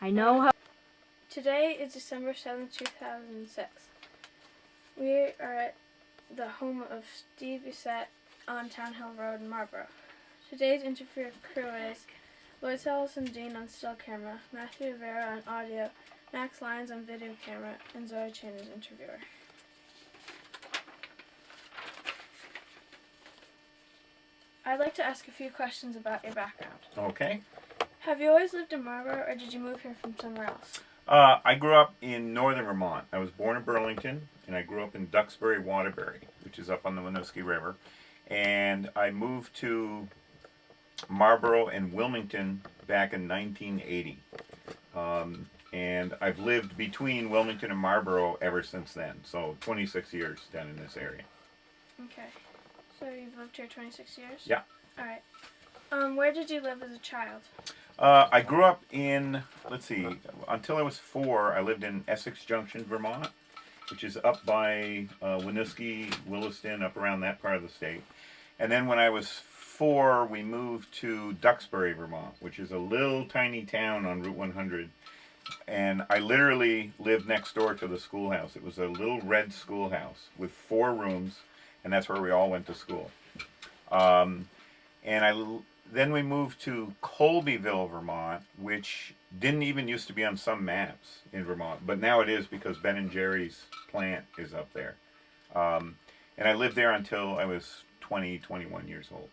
I know how. Today is December 7th, 2006. We are at the home of Steve Bissette on Town Hill Road in Marlboro. Today's interview crew is Lloyd Sellison Dean on still camera, Matthew Rivera on audio, Max Lyons on video camera, and Zoe Chan as interviewer. I'd like to ask a few questions about your background. Okay. Have you always lived in Marlboro, or did you move here from somewhere else? I grew up in northern Vermont. I was born in Burlington, and I grew up in Duxbury, Waterbury, which is up on the Winooski River. And I moved to Marlboro and Wilmington back in 1980. And I've lived between Wilmington and Marlboro ever since then. So 26 years down in this area. Okay. So you've lived here 26 years? Yeah. All right. Where did you live as a child? I grew up in, until I was 4, I lived in Essex Junction, Vermont, which is up by Winooski, Williston, up around that part of the state. And then when I was 4, we moved to Duxbury, Vermont, which is a little tiny town on Route 100. And I literally lived next door to the schoolhouse. It was a little red schoolhouse with 4 rooms, and that's where we all went to school. Then we moved to Colbyville, Vermont, which didn't even used to be on some maps in Vermont, but now it is because Ben & Jerry's plant is up there. And I lived there until I was 20, 21 years old.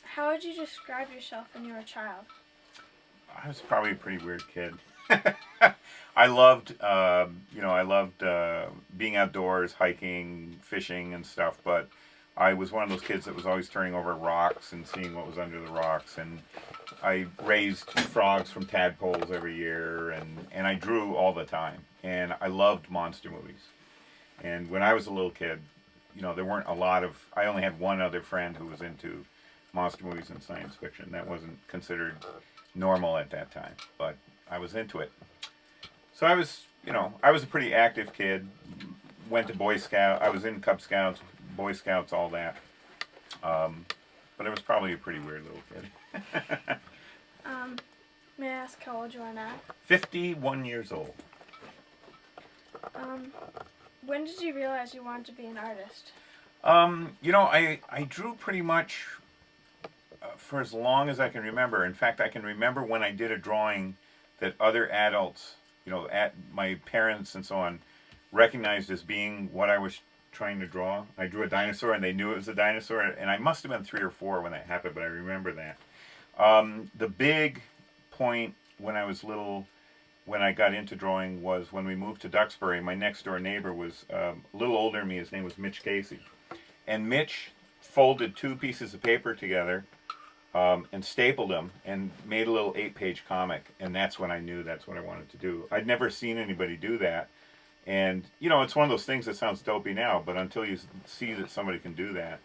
How would you describe yourself when you were a child? I was probably a pretty weird kid. I loved, being outdoors, hiking, fishing and stuff, but I was one of those kids that was always turning over rocks and seeing what was under the rocks, and I raised frogs from tadpoles every year, and I drew all the time, and I loved monster movies. And when I was a little kid, there weren't a lot of, I only had one other friend who was into monster movies and science fiction. That wasn't considered normal at that time, but I was into it. So I was a pretty active kid, went to Boy Scout, I was in Cub Scouts, Boy Scouts, all that. But I was probably a pretty weird little kid. May I ask how old you are now? 51 years old. When did you realize you wanted to be an artist? I drew pretty much for as long as I can remember. In fact, I can remember when I did a drawing that other adults, at my parents and so on, recognized as being what I was trying to draw. I drew a dinosaur, and they knew it was a dinosaur, and I must have been 3 or 4 when that happened, but I remember that. The big point when I was little, when I got into drawing, was when we moved to Duxbury. My next door neighbor was a little older than me. His name was Mitch Casey. And Mitch folded 2 pieces of paper together and stapled them and made a little 8-page comic. And that's when I knew that's what I wanted to do. I'd never seen anybody do that. And, it's one of those things that sounds dopey now, but until you see that somebody can do that,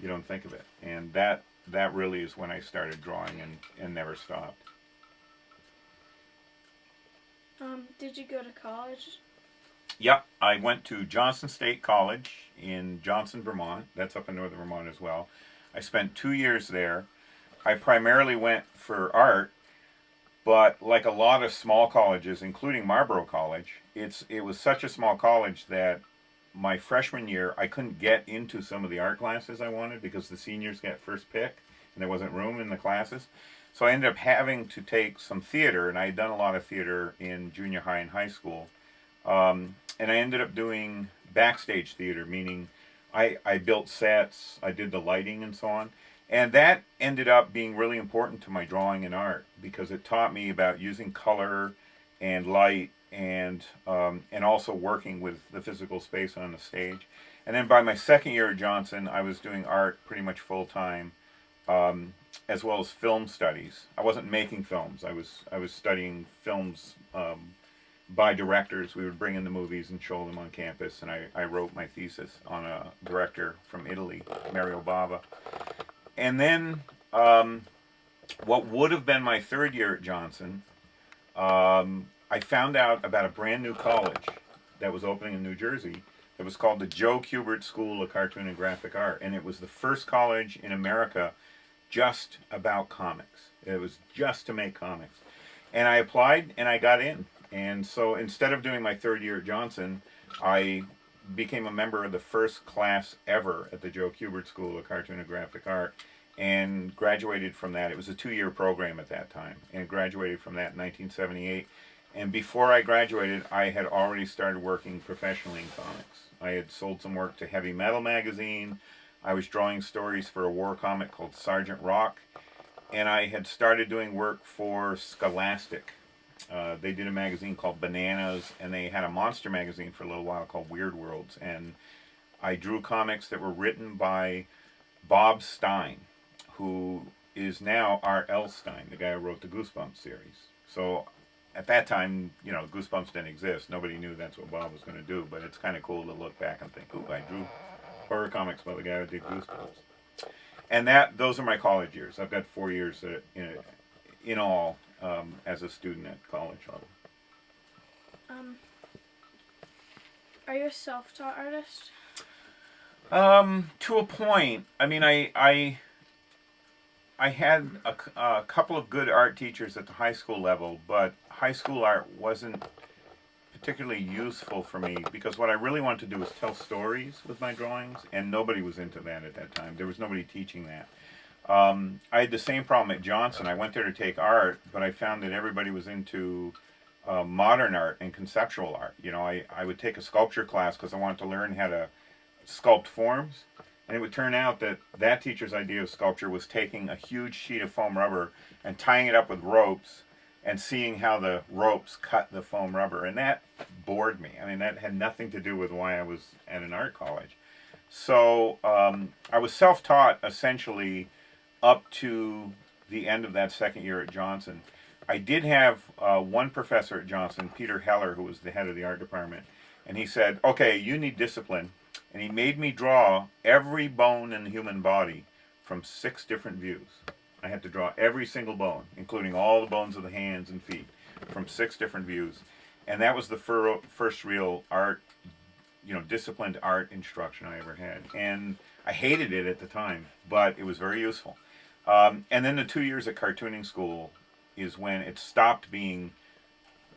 you don't think of it. And that really is when I started drawing and never stopped. Did you go to college? Yep, I went to Johnson State College in Johnson, Vermont. That's up in northern Vermont as well. I spent 2 years there. I primarily went for art, but like a lot of small colleges, including Marlboro College, it was such a small college that my freshman year, I couldn't get into some of the art classes I wanted because the seniors got first pick, and there wasn't room in the classes. So I ended up having to take some theater, and I had done a lot of theater in junior high and high school. And I ended up doing backstage theater, meaning I built sets, I did the lighting and so on. And that ended up being really important to my drawing and art because it taught me about using color and light and also working with the physical space on the stage. And then by my second year at Johnson, I was doing art pretty much full time, as well as film studies. I wasn't making films. I was studying films by directors. We would bring in the movies and show them on campus, and I wrote my thesis on a director from Italy, Mario Bava. And then what would have been my 3rd year at Johnson, I found out about a brand new college that was opening in New Jersey. It was called the Joe Kubert School of Cartoon and Graphic Art, and it was the first college in America just about comics. It was just to make comics. And I applied and I got in. And so instead of doing my third year at Johnson, I became a member of the first class ever at the Joe Kubert School of Cartoon and Graphic Art and graduated from that. It was a 2-year program at that time, and graduated from that in 1978. And before I graduated, I had already started working professionally in comics. I had sold some work to Heavy Metal magazine. I was drawing stories for a war comic called Sergeant Rock. And I had started doing work for Scholastic. They did a magazine called Bananas, and they had a monster magazine for a little while called Weird Worlds. And I drew comics that were written by Bob Stein, who is now R.L. Stein, the guy who wrote the Goosebumps series. So at that time, you know, Goosebumps didn't exist. Nobody knew that's what Bob was going to do, but it's kind of cool to look back and think, ooh, I drew horror comics by the guy who did Goosebumps. And those are my college years. I've got 4 years in all as a student at college level. Are you a self-taught artist? To a point. I mean, I had a couple of good art teachers at the high school level, but high school art wasn't particularly useful for me because what I really wanted to do was tell stories with my drawings, and nobody was into that at that time. There was nobody teaching that. I had the same problem at Johnson. I went there to take art, but I found that everybody was into modern art and conceptual art. You know, I would take a sculpture class because I wanted to learn how to sculpt forms. And it would turn out that that teacher's idea of sculpture was taking a huge sheet of foam rubber and tying it up with ropes and seeing how the ropes cut the foam rubber. And that bored me. I mean, that had nothing to do with why I was at an art college. So I was self-taught essentially up to the end of that second year at Johnson. I did have one professor at Johnson, Peter Heller, who was the head of the art department, and he said, okay, you need discipline. And he made me draw every bone in the human body from 6 different views. I had to draw every single bone, including all the bones of the hands and feet, from 6 different views. And that was the first real art, you know, disciplined art instruction I ever had. And I hated it at the time, but it was very useful. And then the 2 years at cartooning school is when it stopped being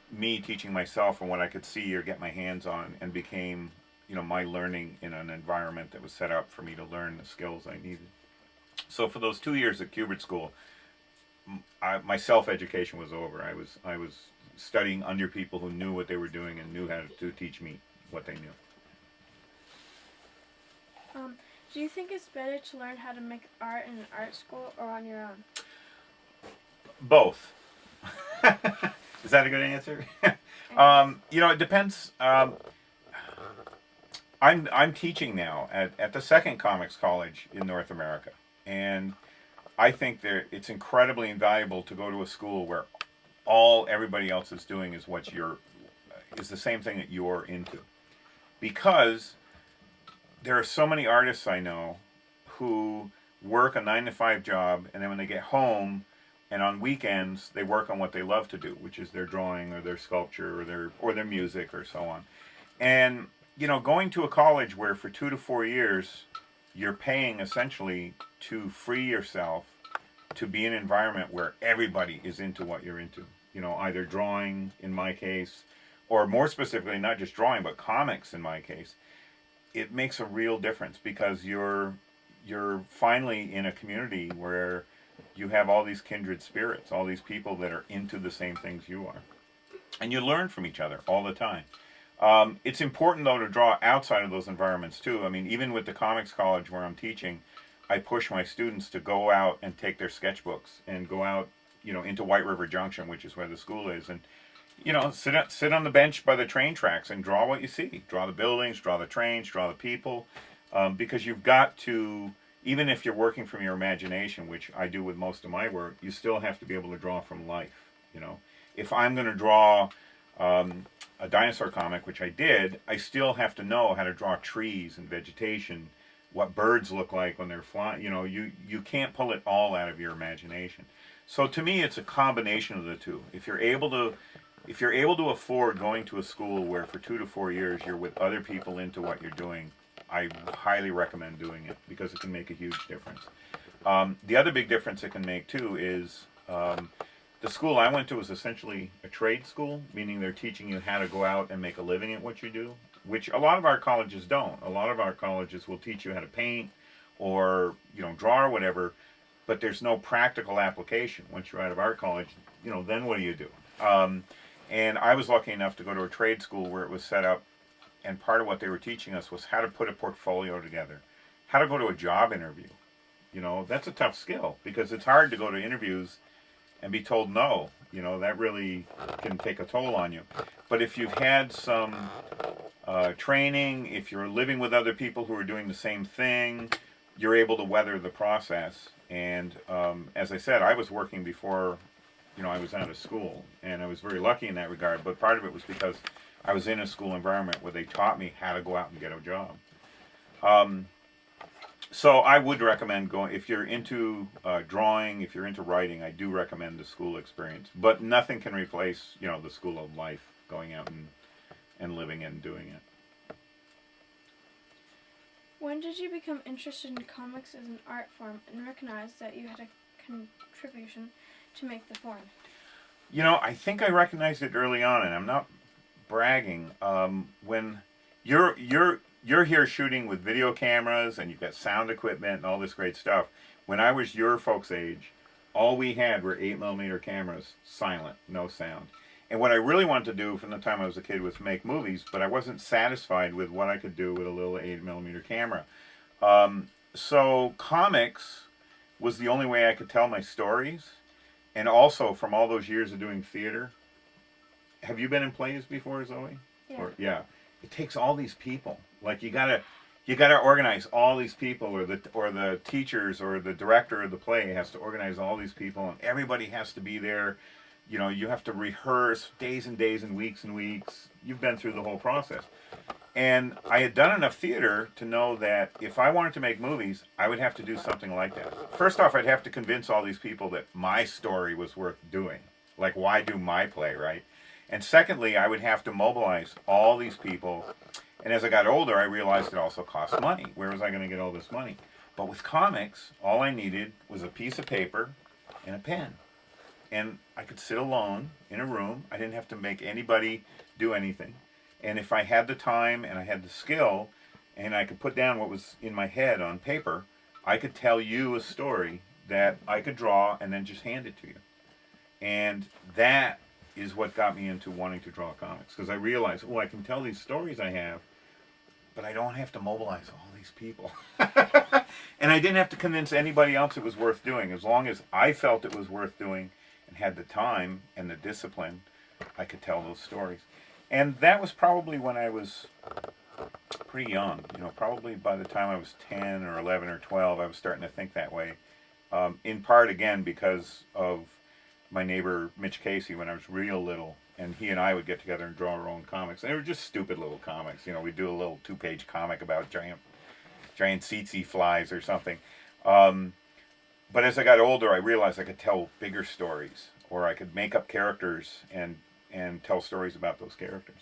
me teaching myself and what I could see or get my hands on, and became, you know, my learning in an environment that was set up for me to learn the skills I needed. So for those 2 years at Kubert School, my self-education was over. I was studying under people who knew what they were doing and knew how to teach me what they knew. Do you think it's better to learn how to make art in an art school or on your own? Both. Is that a good answer? You know, it depends. I'm teaching now at the second comics college in North America, and I think it's incredibly invaluable to go to a school where everybody else is doing is is the same thing that you're into, because there are so many artists I know who work a 9-to-5 job, and then when they get home and on weekends they work on what they love to do, which is their drawing or their sculpture or their music or so on. And you know, going to a college where for 2 to 4 years you're paying essentially to free yourself to be in an environment where everybody is into what you're into. You know, either drawing in my case, or more specifically, not just drawing, but comics in my case. It makes a real difference because you're finally in a community where you have all these kindred spirits, all these people that are into the same things you are. And you learn from each other all the time. It's important, though, to draw outside of those environments, too. I mean, even with the comics college where I'm teaching, I push my students to go out and take their sketchbooks and go out, you know, into White River Junction, which is where the school is, and, you know, sit on the bench by the train tracks and draw what you see. Draw the buildings, draw the trains, draw the people, because you've got to, even if you're working from your imagination, which I do with most of my work, you still have to be able to draw from life, you know. If I'm going to draw a dinosaur comic, which I did, I still have to know how to draw trees and vegetation, what birds look like when they're flying. You know, you can't pull it all out of your imagination. So to me, it's a combination of the two. If you're able to afford going to a school where for 2 to 4 years you're with other people into what you're doing, I highly recommend doing it because it can make a huge difference. The other big difference it can make too is The school I went to was essentially a trade school, meaning they're teaching you how to go out and make a living at what you do, which a lot of our colleges don't. A lot of our colleges will teach you how to paint or, draw or whatever, but there's no practical application. Once you're out of our college, then what do you do? And I was lucky enough to go to a trade school where it was set up, and part of what they were teaching us was how to put a portfolio together, how to go to a job interview. That's a tough skill because it's hard to go to interviews and be told no. That really can take a toll on you. But if you've had some training, if you're living with other people who are doing the same thing, you're able to weather the process. And as I said, I was working before, I was out of school, and I was very lucky in that regard. But part of it was because I was in a school environment where they taught me how to go out and get a job. So I would recommend going, if you're into drawing, if you're into writing, I do recommend the school experience. But nothing can replace, the school of life, going out and living and doing it. When did you become interested in comics as an art form and recognize that you had a contribution to make the form? I think I recognized it early on, and I'm not bragging. When you're here shooting with video cameras and you've got sound equipment and all this great stuff. When I was your folks' age, all we had were 8mm cameras, silent, no sound. And what I really wanted to do from the time I was a kid was make movies, but I wasn't satisfied with what I could do with a little 8mm camera. So comics was the only way I could tell my stories. And also, from all those years of doing theater, have you been in plays before, Zoe? Yeah. Yeah. It takes all these people. Like you gotta organize all these people, or the teachers or the director of the play has to organize all these people, and everybody has to be there. You have to rehearse days and days and weeks. You've been through the whole process. And I had done enough theater to know that if I wanted to make movies, I would have to do something like that. First off, I'd have to convince all these people that my story was worth doing. Like, why do my play, right? And secondly, I would have to mobilize all these people. And as I got older, I realized it also cost money. Where was I going to get all this money? But with comics, all I needed was a piece of paper and a pen. And I could sit alone in a room. I didn't have to make anybody do anything. And if I had the time and I had the skill and I could put down what was in my head on paper, I could tell you a story that I could draw and then just hand it to you. And that is what got me into wanting to draw comics, because I realized, I can tell these stories I have, but I don't have to mobilize all these people. And I didn't have to convince anybody else it was worth doing. As long as I felt it was worth doing and had the time and the discipline, I could tell those stories. And that was probably when I was pretty young. Probably by the time I was 10 or 11 or 12, I was starting to think that way. In part, again, because of my neighbor Mitch Casey when I was real little, and he and I would get together and draw our own comics. And they were just stupid little comics. We'd do a little 2-page comic about giant tsetse flies or something. But as I got older, I realized I could tell bigger stories, or I could make up characters and tell stories about those characters.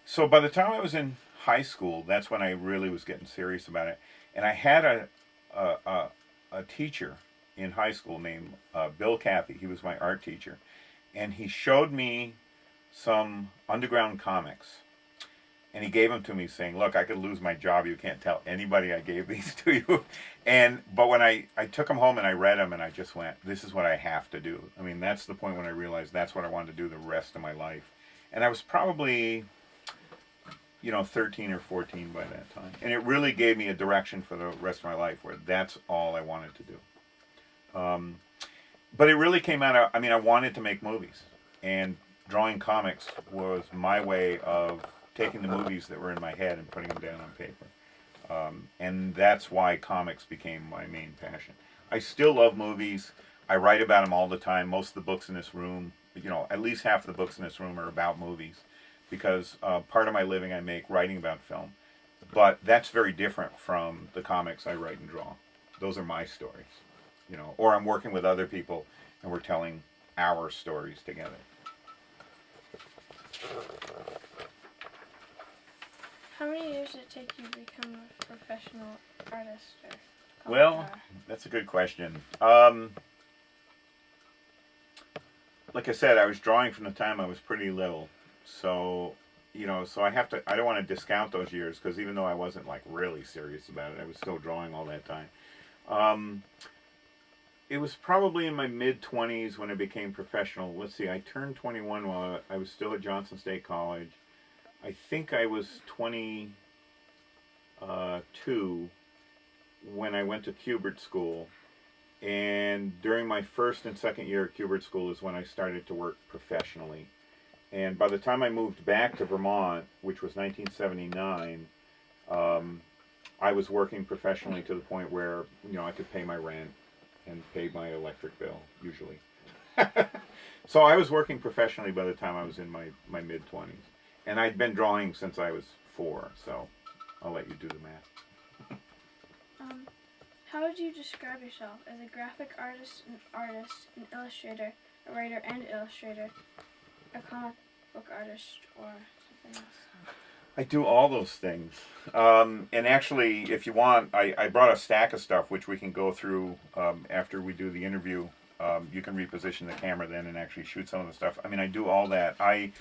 So by the time I was in high school, that's when I really was getting serious about it. And I had a teacher in high school named Bill Cathy. He was my art teacher. And he showed me some underground comics. And he gave them to me saying, look, I could lose my job. You can't tell anybody I gave these to you. But when I took them home and I read them, and I just went, this is what I have to do. I mean, that's the point when I realized that's what I wanted to do the rest of my life. And I was probably, 13 or 14 by that time. And it really gave me a direction for the rest of my life where that's all I wanted to do. But it really came out of, I wanted to make movies. And drawing comics was my way of taking the movies that were in my head and putting them down on paper. And that's why comics became my main passion. I still love movies. I write about them all the time. Most of the books in this room, at least half of the books in this room are about movies, because part of my living I make writing about film. But that's very different from the comics I write and draw. Those are my stories, or I'm working with other people and we're telling our stories together. How many years did it take you to become a professional artist or comic Well, drawer? that's a good question. like I said, I was drawing from the time I was pretty little. So, so I don't want to discount those years because even though I wasn't like really serious about it, I was still drawing all that time. Um, it was probably in my mid-20s when I became professional. Let's see, I turned 21 while I was still at Johnson State College. I think I was 22 when I went to Kubert School. And during my first and second year at Kubert School is when I started to work professionally. And by the time I moved back to Vermont, which was 1979, I was working professionally to the point where, I could pay my rent and pay my electric bill, usually. So I was working professionally by the time I was in my mid-20s. And I'd been drawing since I was 4, so I'll let you do the math. How would you describe yourself as a graphic artist, an illustrator, a writer and illustrator, a comic book artist, or something else? I do all those things. And actually, if you want, I brought a stack of stuff which we can go through after we do the interview. You can reposition the camera then and actually shoot some of the stuff. I mean, I do all that. I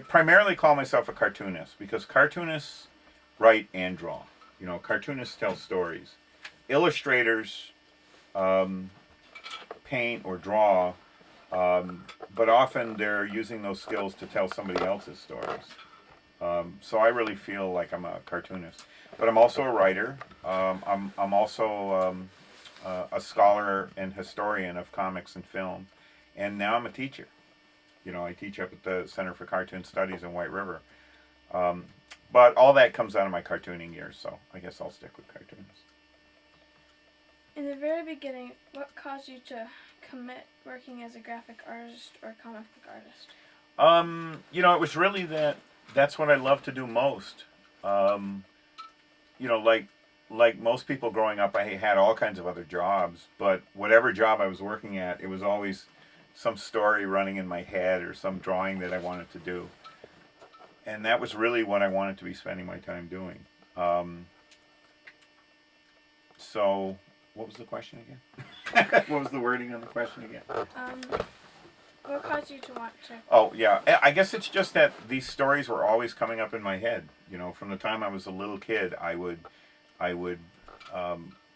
primarily call myself a cartoonist because cartoonists write and draw. Cartoonists tell stories. Illustrators paint or draw, but often they're using those skills to tell somebody else's stories. So I really feel like I'm a cartoonist, but I'm also a writer. I'm also a scholar and historian of comics and film, and now I'm a teacher. I teach up at the Center for Cartoon Studies in White River. But all that comes out of my cartooning years, so I guess I'll stick with cartoons. In the very beginning, what caused you to commit working as a graphic artist or comic book artist? It was really that's what I love to do most. Like most people growing up, I had all kinds of other jobs, but whatever job I was working at, it was always some story running in my head or some drawing that I wanted to do. And that was really what I wanted to be spending my time doing. So, what was the question again? What was the wording on the question again? What caused you to want to? Oh, yeah. I guess it's just that these stories were always coming up in my head. From the time I was a little kid, I would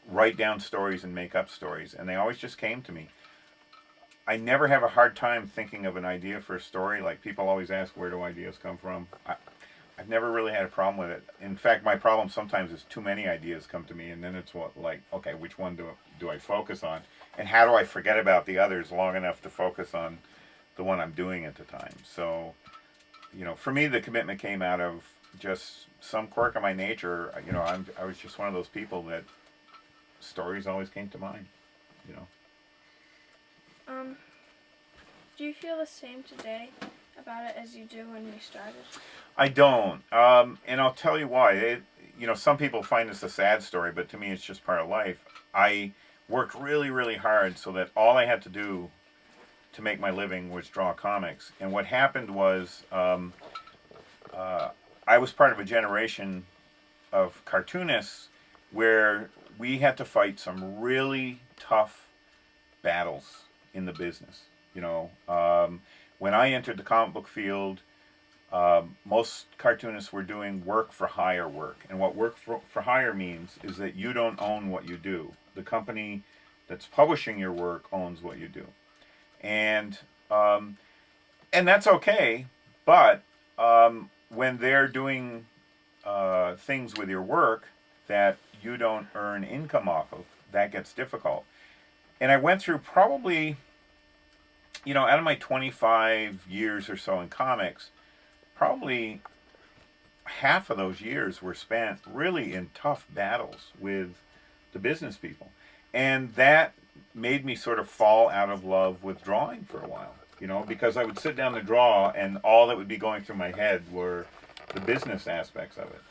write down stories and make up stories, and they always just came to me. I never have a hard time thinking of an idea for a story. Like, people always ask, where do ideas come from? I've never really had a problem with it. In fact, my problem sometimes is too many ideas come to me, and then it's okay, which one do I focus on? And how do I forget about the others long enough to focus on the one I'm doing at the time? So, for me, the commitment came out of just some quirk of my nature. I was just one of those people that stories always came to mind, Do you feel the same today about it as you do when you started? I don't, and I'll tell you why. Some people find this a sad story, but to me it's just part of life. I worked really, really hard so that all I had to do to make my living was draw comics. And what happened was I was part of a generation of cartoonists where we had to fight some really tough battles in the business. When I entered the comic book field, most cartoonists were doing work for hire work. And what work for hire means is that you don't own what you do. The company that's publishing your work owns what you do. And that's okay, but when they're doing things with your work that you don't earn income off of, that gets difficult. And I went through probably, out of my 25 years or so in comics, probably half of those years were spent really in tough battles with the business people. And that made me sort of fall out of love with drawing for a while, because I would sit down to draw and all that would be going through my head were the business aspects of it.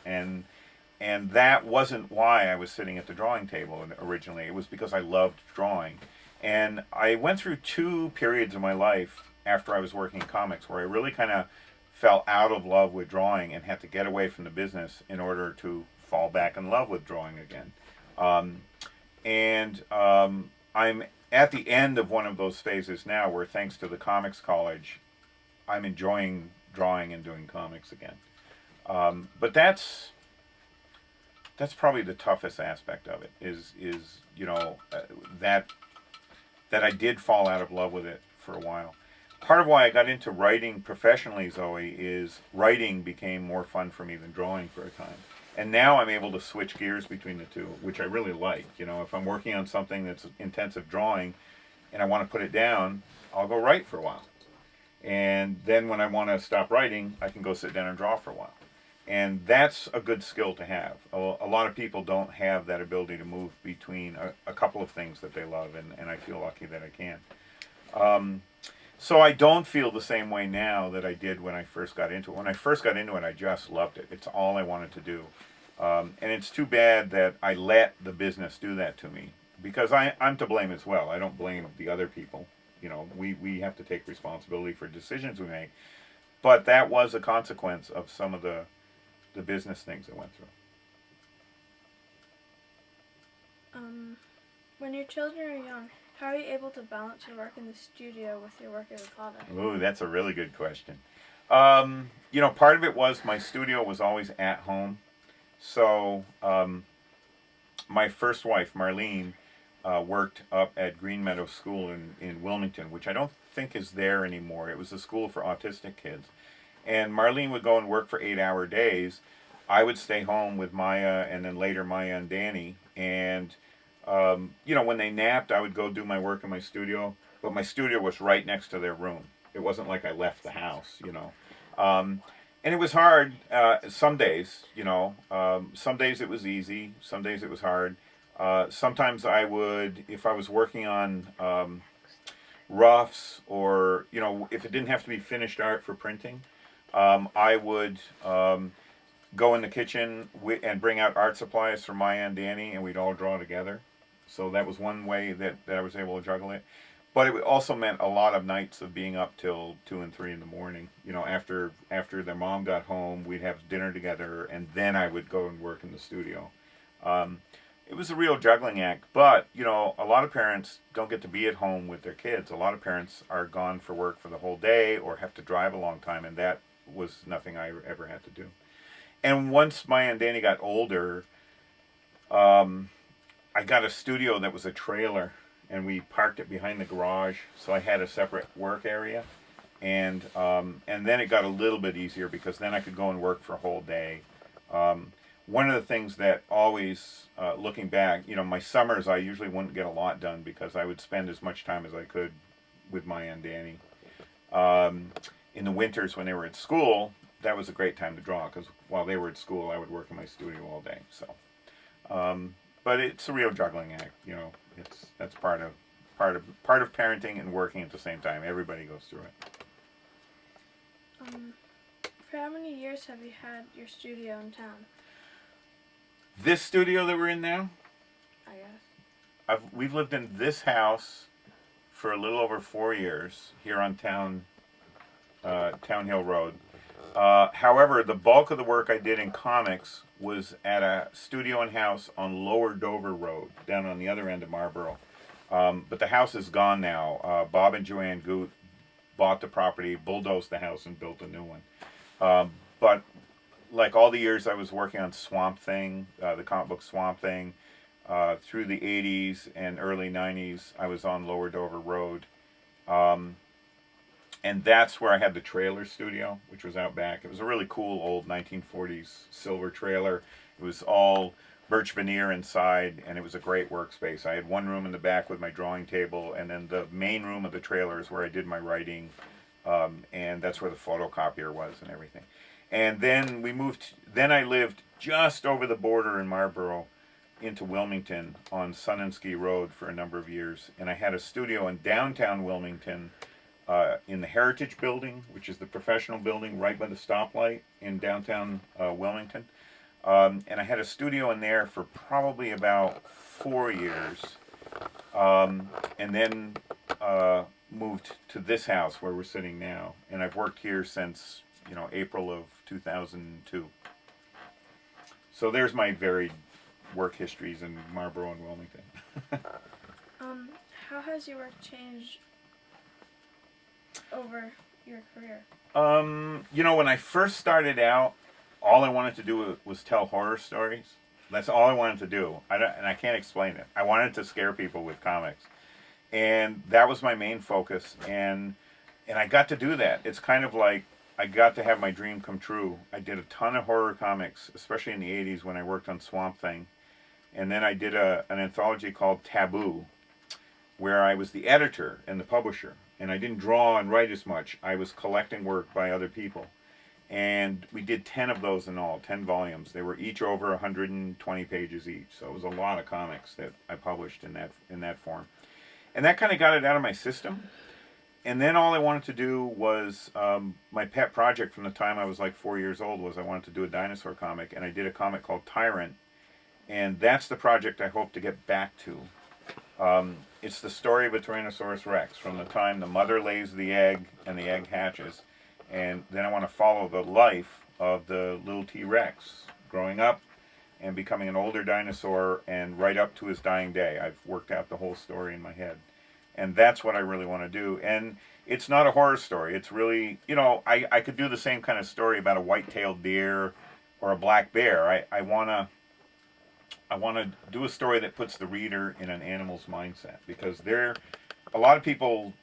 And that wasn't why I was sitting at the drawing table originally. It was because I loved drawing. And I went through 2 periods of my life after I was working in comics where I really kind of fell out of love with drawing and had to get away from the business in order to fall back in love with drawing again. I'm at the end of one of those phases now where, thanks to the comics college, I'm enjoying drawing and doing comics again. But that's probably the toughest aspect of it is that I did fall out of love with it for a while. Part of why I got into writing professionally, Zoe, is writing became more fun for me than drawing for a time. And now I'm able to switch gears between the two, which I really like. If I'm working on something that's intensive drawing and I want to put it down, I'll go write for a while. And then when I want to stop writing, I can go sit down and draw for a while. And that's a good skill to have. A lot of people don't have that ability to move between a couple of things that they love, and I feel lucky that I can. So I don't feel the same way now that I did when I first got into it. When I first got into it, I just loved it. It's all I wanted to do. And it's too bad that I let the business do that to me, because I'm to blame as well. I don't blame the other people. We have to take responsibility for decisions we make. But that was a consequence of some of the business things I went through. When your children are young, how are you able to balance your work in the studio with your work as a father? Ooh, that's a really good question. Part of it was my studio was always at home. So my first wife, Marlene, worked up at Green Meadow School in Wilmington, which I don't think is there anymore. It was a school for autistic kids. And Marlene would go and work for 8-hour days. I would stay home with Maya, and then later Maya and Danny. And, when they napped, I would go do my work in my studio. But my studio was right next to their room. It wasn't like I left the house, And it was hard some days, Some days it was easy. Some days it was hard. Sometimes I would, if I was working on roughs or, if it didn't have to be finished art for printing, I would go in the kitchen and bring out art supplies for Maya and Danny, and we'd all draw together. So that was one way that I was able to juggle it. But it also meant a lot of nights of being up till 2 and 3 in the morning. After their mom got home, we'd have dinner together, and then I would go and work in the studio. It was a real juggling act. But, a lot of parents don't get to be at home with their kids. A lot of parents are gone for work for the whole day or have to drive a long time, and that was nothing I ever had to do. And once Maya and Danny got older, I got a studio that was a trailer, and we parked it behind the garage, so I had a separate work area. And then it got a little bit easier, because then I could go and work for a whole day. One of the things that always, looking back, my summers I usually wouldn't get a lot done because I would spend as much time as I could with Maya and Danny. In the winters when they were at school, that was a great time to draw, because while they were at school, I would work in my studio all day. So, but it's a real juggling act. That's part of parenting and working at the same time. Everybody goes through it. For how many years have you had your studio in town? This studio that we're in now, I guess. We've lived in this house for a little over 4 years here on Town Hill Road. However, the bulk of the work I did in comics was at a studio and house on Lower Dover Road, down on the other end of Marlboro. But the house is gone now. Bob and Joanne Goot bought the property, bulldozed the house, and built a new one. But like all the years I was working on Swamp Thing, the comic book Swamp Thing, through the 80s and early 90s, I was on Lower Dover Road. And that's where I had the trailer studio, which was out back. It was a really cool old 1940s silver trailer. It was all birch veneer inside, and it was a great workspace. I had one room in the back with my drawing table, and then the main room of the trailer is where I did my writing, and that's where the photocopier was and everything. And then then I lived just over the border in Marlboro into Wilmington on Sun and Ski Road for a number of years. And I had a studio in downtown Wilmington, in the Heritage Building, which is the professional building right by the stoplight in downtown Wilmington. And I had a studio in there for probably about 4 years. And then moved to this house where we're sitting now. And I've worked here since, April of 2002. So there's my varied work histories in Marlboro and Wilmington. how has your work changed over your career? When I first started out, all I wanted to do was tell horror stories. That's all I wanted to do. And I can't explain it. I wanted to scare people with comics, and that was my main focus. And I got to do that. It's kind of like I got to have my dream come true. I did a ton of horror comics, especially in the '80s when I worked on Swamp Thing, and then I did an anthology called Taboo, where I was the editor and the publisher. And I didn't draw and write as much. I was collecting work by other people. And we did 10 of those in all, 10 volumes. They were each over 120 pages each. So it was a lot of comics that I published in that form. And that kind of got it out of my system. And then all I wanted to do was, my pet project from the time I was like 4 years old was I wanted to do a dinosaur comic. And I did a comic called Tyrant. And that's the project I hope to get back to. It's the story of a Tyrannosaurus Rex from the time the mother lays the egg and the egg hatches. And then I want to follow the life of the little T-Rex growing up and becoming an older dinosaur and right up to his dying day. I've worked out the whole story in my head. And that's what I really want to do. And it's not a horror story. It's really, I could do the same kind of story about a white-tailed deer or a black bear. I want to do a story that puts the reader in an animal's mindset, because a lot of people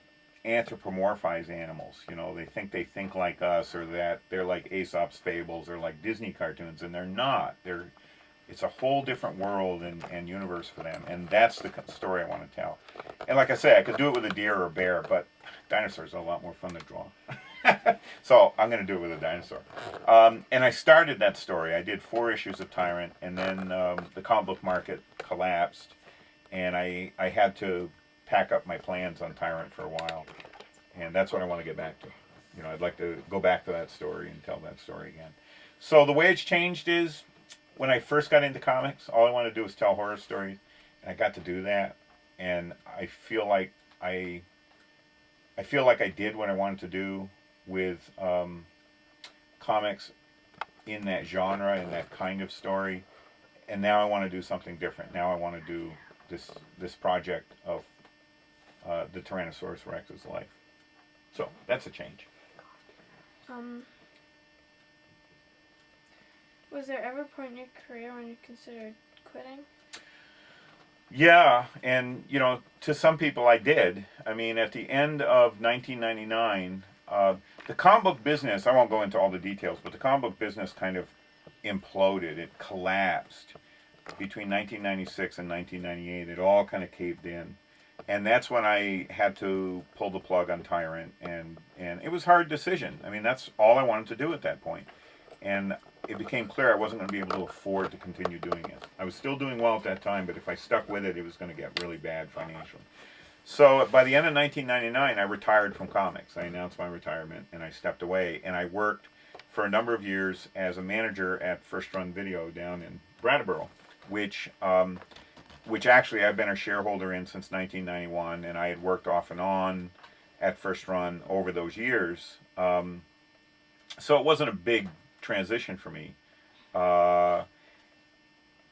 anthropomorphize animals. They think like us, or that they're like Aesop's fables or like Disney cartoons, and they're not. It's a whole different world and universe for them, and that's the story I want to tell. And like I say, I could do it with a deer or a bear, but dinosaurs are a lot more fun to draw. So I'm going to do it with a dinosaur. And I started that story. I did 4 issues of Tyrant, and then the comic book market collapsed, and I had to pack up my plans on Tyrant for a while. And that's what I want to get back to. I'd like to go back to that story and tell that story again. So the way it's changed is, when I first got into comics, all I wanted to do was tell horror stories, and I got to do that, and I feel like I did what I wanted to do with comics in that genre and that kind of story. And now I want to do something different. Now I want to do this project of the Tyrannosaurus Rex's life. So that's a change. Was there ever a point in your career when you considered quitting? Yeah, and to some people I did. I mean, at the end of 1999, the comic book business, I won't go into all the details, but the comic book business kind of imploded. It collapsed between 1996 and 1998. It all kind of caved in. And that's when I had to pull the plug on Tyrant, and it was a hard decision. I mean, that's all I wanted to do at that point. And it became clear I wasn't going to be able to afford to continue doing it. I was still doing well at that time, but if I stuck with it, it was going to get really bad financially. So by the end of 1999, I retired from comics. I announced my retirement, and I stepped away. And I worked for a number of years as a manager at First Run Video down in Brattleboro, which actually I've been a shareholder in since 1991, and I had worked off and on at First Run over those years. So it wasn't a big transition for me.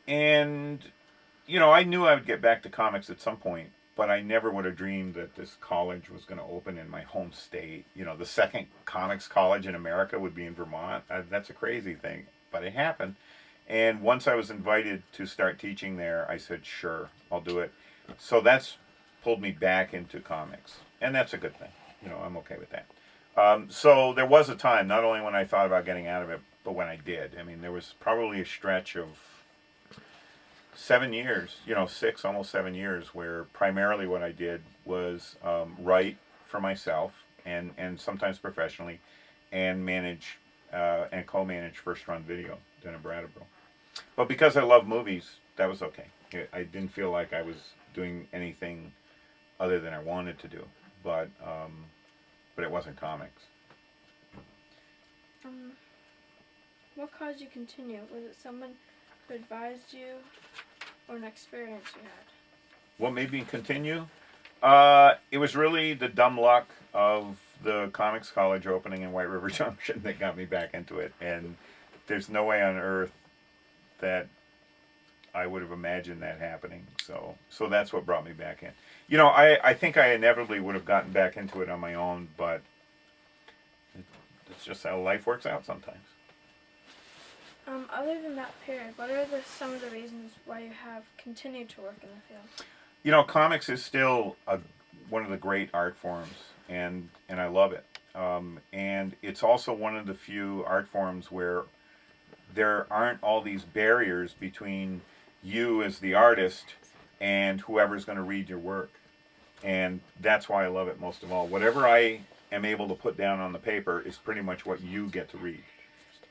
And, I knew I would get back to comics at some point, but I never would have dreamed that this college was going to open in my home state. The second comics college in America would be in Vermont. That's a crazy thing, but it happened. And once I was invited to start teaching there, I said, sure, I'll do it. So that's pulled me back into comics. And that's a good thing. I'm okay with that. So there was a time, not only when I thought about getting out of it, but when I did. I mean, there was probably a stretch of 7 years, 6, almost 7 years, where primarily what I did was write for myself and sometimes professionally, and manage and co-manage First Run Video down in Brattleboro. But because I love movies, that was okay. I didn't feel like I was doing anything other than I wanted to do, but it wasn't comics. What caused you to continue? Was it someone who advised you, or an experience you had? What made me continue? It was really the dumb luck of the comics college opening in White River Junction that got me back into it. And there's no way on earth that I would have imagined that happening. So that's what brought me back in. You know, I think I inevitably would have gotten back into it on my own, but it's just how life works out sometimes. Other than that period, what are some of the reasons why you have continued to work in the field? You know, comics is still one of the great art forms, and I love it. And it's also one of the few art forms where there aren't all these barriers between you as the artist and whoever's going to read your work. And that's why I love it most of all. Whatever I am able to put down on the paper is pretty much what you get to read.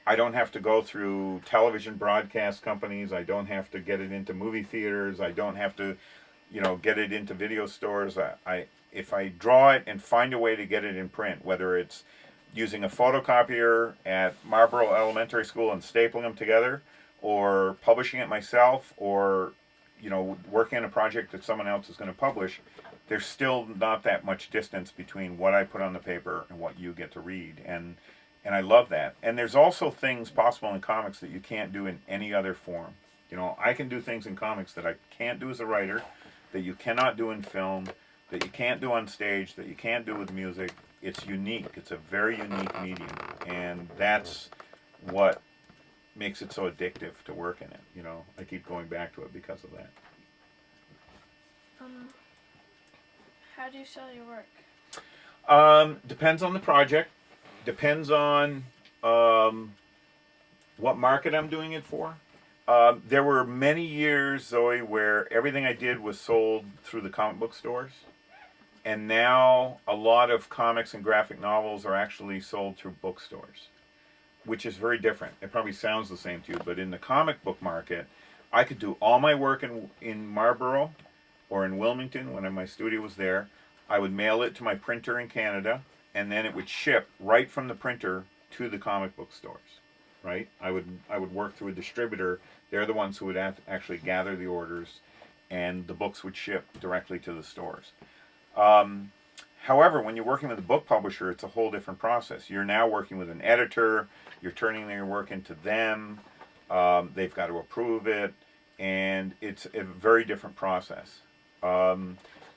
I don't have to go through television broadcast companies. I don't have to get it into movie theaters. I don't have to, get it into video stores. If I draw it and find a way to get it in print, whether it's using a photocopier at Marlboro Elementary School and stapling them together, or publishing it myself, or working on a project that someone else is going to publish, there's still not that much distance between what I put on the paper and what you get to read. And I love that. And there's also things possible in comics that you can't do in any other form. I can do things in comics that I can't do as a writer, that you cannot do in film, that you can't do on stage, that you can't do with music. It's unique. It's a very unique medium. And that's what makes it so addictive to work in it. I keep going back to it because of that. How do you sell your work? Depends on the project. Depends on what market I'm doing it for. There were many years, Zoe, where everything I did was sold through the comic book stores. And now a lot of comics and graphic novels are actually sold through bookstores, which is very different. It probably sounds the same to you, but in the comic book market, I could do all my work in Marlboro or in Wilmington when my studio was there. I would mail it to my printer in Canada, and then it would ship right from the printer to the comic book stores. Right? I would work through a distributor. They're the ones who would actually gather the orders, and the books would ship directly to the stores. However, when you're working with a book publisher, it's a whole different process. You're now working with an editor. You're turning their work into them. They've got to approve it, and it's a very different process.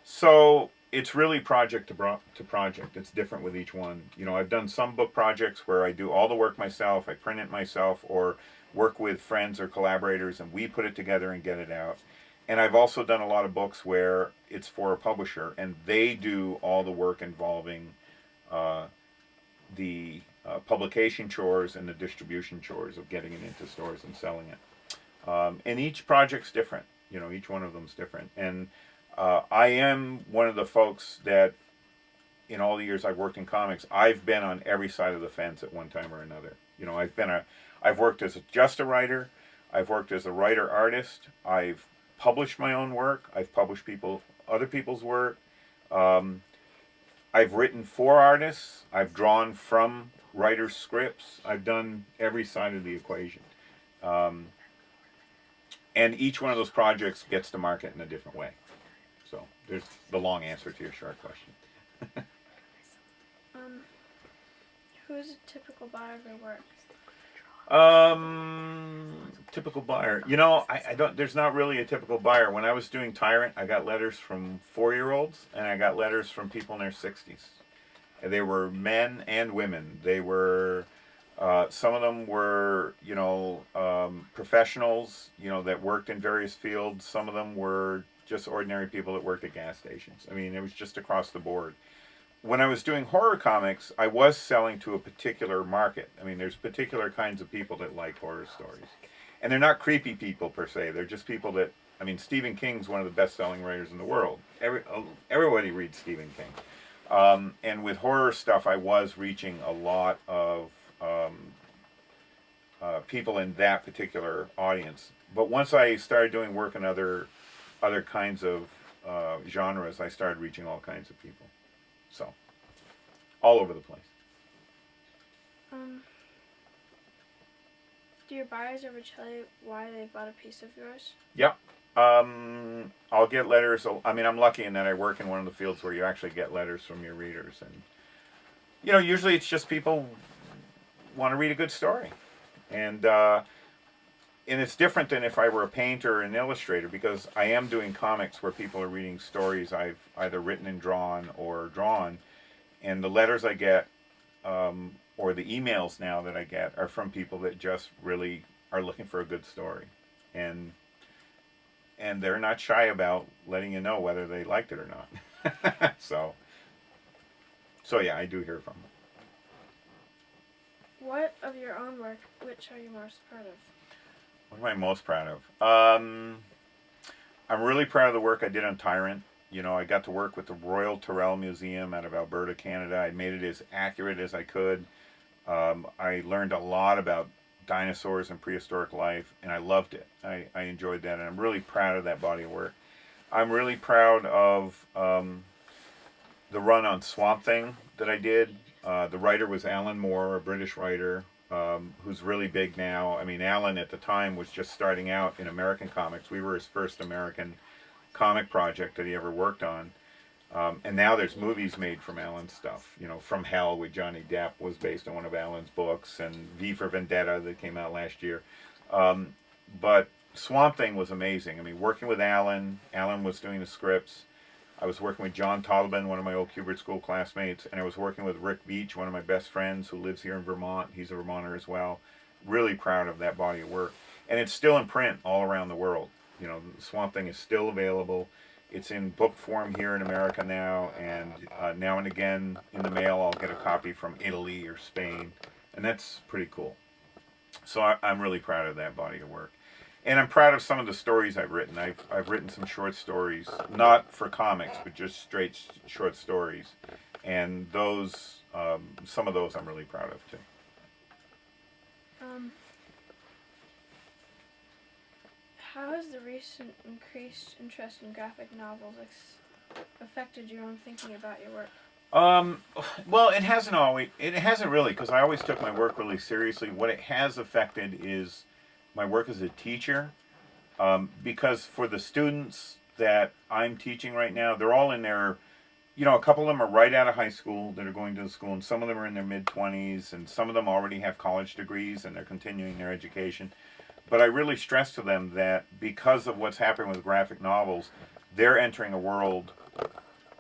So it's really project to project. It's different with each one. I've done some book projects where I do all the work myself, I print it myself, or work with friends or collaborators, and we put it together and get it out. And I've also done a lot of books where it's for a publisher, and they do all the work involving the publication chores and the distribution chores of getting it into stores and selling it. And each project's different. Each one of them's different. And I am one of the folks that, in all the years I've worked in comics, I've been on every side of the fence at one time or another. I've worked as just a writer. I've worked as a writer-artist. I've published my own work. I've published other people's work. I've written for artists. I've drawn from writers' scripts. I've done every side of the equation. And each one of those projects gets to market in a different way. So there's the long answer to your short question. Who's a typical buyer of your work? Typical buyer. I don't. There's not really a typical buyer. When I was doing Tyrant, I got letters from 4-year-olds, and I got letters from people in their 60s. They were men and women. They were. Some of them were, professionals, that worked in various fields. Some of them were just ordinary people that worked at gas stations. I mean, it was just across the board. When I was doing horror comics, I was selling to a particular market. I mean, there's particular kinds of people that like horror stories. And they're not creepy people, per se. They're just people that, Stephen King's one of the best-selling writers in the world. Everybody reads Stephen King. And with horror stuff, I was reaching a lot of people in that particular audience. But once I started doing work in other kinds of genres, I started reaching all kinds of people. So, all over the place. Do your buyers ever tell you why they bought a piece of yours? Yep. I'll get letters. I'm lucky in that I work in one of the fields where you actually get letters from your readers. And, usually it's just people want to read a good story. And and it's different than if I were a painter or an illustrator, because I am doing comics where people are reading stories I've either written and drawn, and the letters I get, or the emails now that I get, are from people that just really are looking for a good story, and they're not shy about letting you know whether they liked it or not. So yeah, I do hear from them. What of your own work, which are you most proud of? What am I most proud of? I'm really proud of the work I did on Tyrant. You know, I got to work with the Royal Tyrrell Museum out of Alberta, Canada. I made it as accurate as I could. I learned a lot about dinosaurs and prehistoric life, and I loved it. I enjoyed that, and I'm really proud of that body of work. I'm really proud of the run on Swamp Thing that I did. The writer was Alan Moore, a British writer, who's really big now. I mean, Alan at the time was just starting out in American comics. We were his first American comic project that he ever worked on. And now there's movies made from Alan's stuff. You know, From Hell with Johnny Depp was based on one of Alan's books, and V for Vendetta that came out last year. But Swamp Thing was amazing. I mean, working with Alan was doing the scripts. I was working with John Tolliban, one of my old Kubert School classmates, and I was working with Rick Beach, one of my best friends who lives here in Vermont. He's a Vermonter as well. Really proud of that body of work. And it's still in print all around the world. You know, Swamp Thing is still available. It's in book form here in America now, and now and again in the mail I'll get a copy from Italy or Spain, and that's pretty cool. So I'm really proud of that body of work. And I'm proud of some of the stories I've written. I've written some short stories, not for comics, but just straight short stories. And those, some of those I'm really proud of too. How has the recent increased interest in graphic novels affected your own thinking about your work? Well, it hasn't really, because I always took my work really seriously. What it has affected is my work as a teacher, because for the students that I'm teaching right now, they're all in their, you know, a couple of them are right out of high school that are going to the school, and some of them are in their mid-20s, and some of them already have college degrees and they're continuing their education. But I really stress to them that because of what's happening with graphic novels, they're entering a world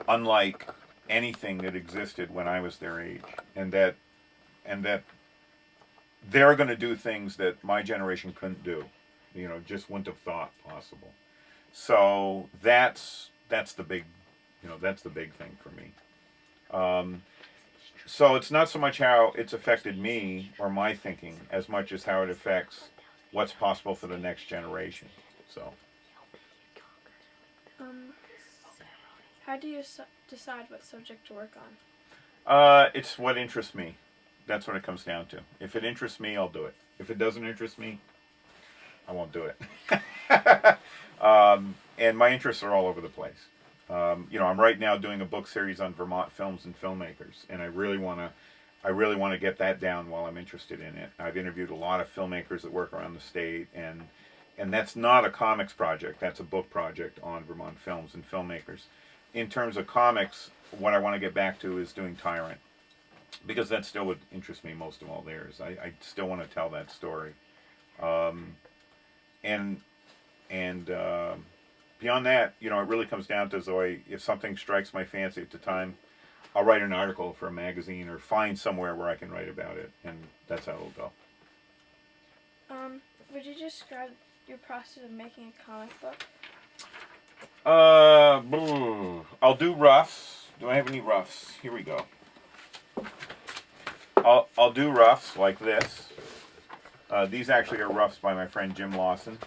unlike anything that existed when I was their age, and that they're going to do things that my generation couldn't do, you know, just wouldn't have thought possible. So that's the big, you know, that's the big thing for me. So it's not so much how it's affected me or my thinking as much as how it affects what's possible for the next generation. So. How do you decide what subject to work on? It's what interests me. That's what it comes down to. If it interests me, I'll do it. If it doesn't interest me, I won't do it. And my interests are all over the place. You know, I'm right now doing a book series on Vermont films and filmmakers, and I really want to get that down while I'm interested in it. I've interviewed a lot of filmmakers that work around the state, and that's not a comics project. That's a book project on Vermont films and filmmakers. In terms of comics, what I want to get back to is doing Tyrant, because that still would interest me most of all theirs. I still want to tell that story. And beyond that, you know, it really comes down to, Zoe, if something strikes my fancy at the time, I'll write an article for a magazine or find somewhere where I can write about it, and that's how it'll go. Would you describe your process of making a comic book? I'll do roughs. Do I have any roughs? Here we go. I'll do roughs like this. These actually are roughs by my friend Jim Lawson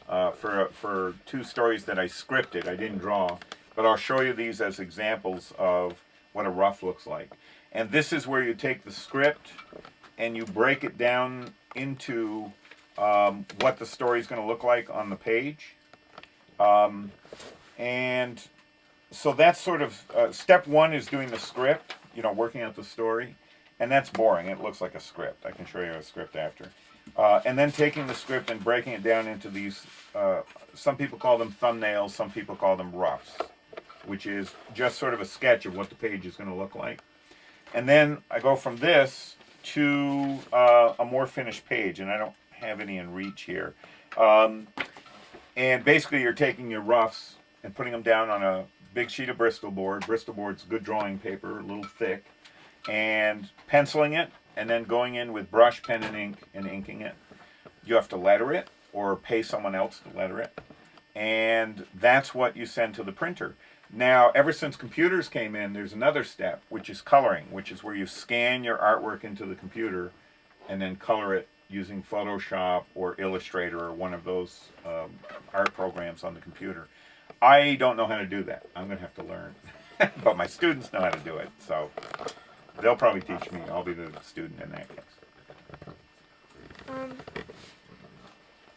for two stories that I scripted. I didn't draw, but I'll show you these as examples of what a rough looks like. And this is where you take the script and you break it down into what the story is going to look like on the page. And so that's sort of step one is doing the script, you know, working out the story. And that's boring. It looks like a script. I can show you a script after. And then taking the script and breaking it down into these, some people call them thumbnails, some people call them roughs, which is just sort of a sketch of what the page is going to look like. And then I go from this to a more finished page, and I don't have any in reach here. And basically, you're taking your roughs and putting them down on a big sheet of Bristol board. Bristol board's good drawing paper, a little thick, and penciling it, and then going in with brush, pen, and ink, and inking it. You have to letter it, or pay someone else to letter it, and that's what you send to the printer. Now, ever since computers came in, there's another step, which is coloring, which is where you scan your artwork into the computer and then color it using Photoshop or Illustrator or one of those art programs on the computer. I don't know how to do that. I'm going to have to learn. But my students know how to do it, so they'll probably teach me. I'll be the student in that case.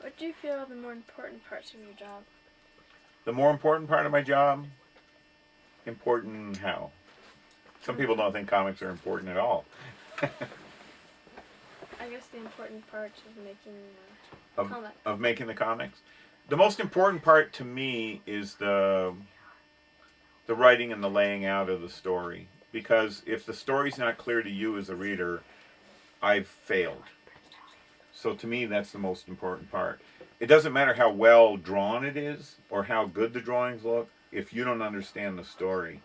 What do you feel are the more important parts of your job? The more important part of my job? Important how? Some people don't think comics are important at all. I guess the important parts of making comics. Of making the comics? The most important part to me is the writing and the laying out of the story. Because if the story's not clear to you as a reader, I've failed. So to me, that's the most important part. It doesn't matter how well drawn it is or how good the drawings look. If you don't understand the story,